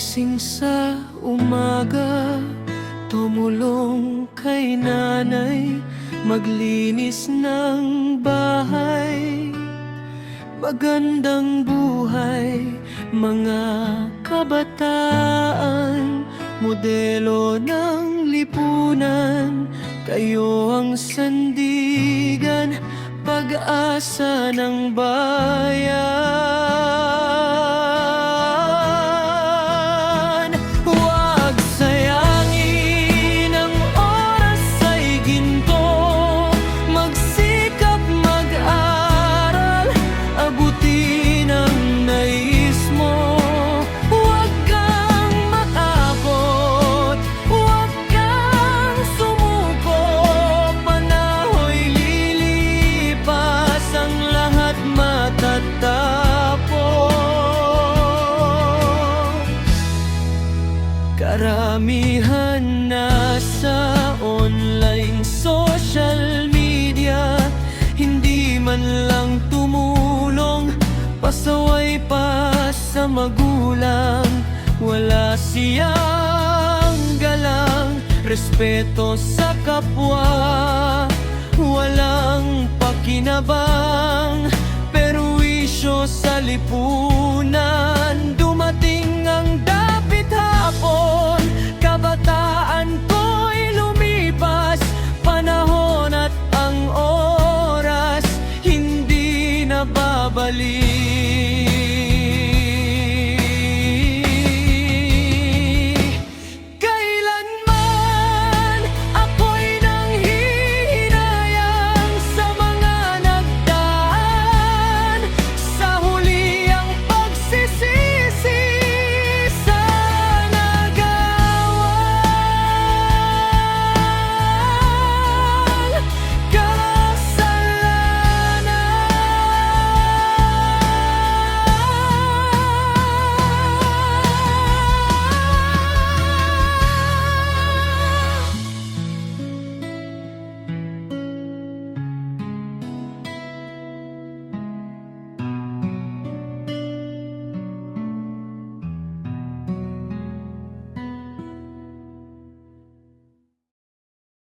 Gising sa umaga, tumulong kay nanay, maglinis ng bahay. Magandang buhay, mga kabataan, modelo ng lipunan. Kayo ang sandigan, pag-asa ng bayan. Huwag sayangin ang oras ay ginto, magsikap mag-aral, abutin ang nais mo. Huwag kang matakot, huwag kang sumuko, panaho'y lilipas, ang lahat matatapos. Karamihan na sa online social media, hindi man lang tumulong, pasaway pa sa magulang. Wala siyang galang, respeto sa kapwa, walang pakinabang, perwisyo sa lipunan. Dumating ang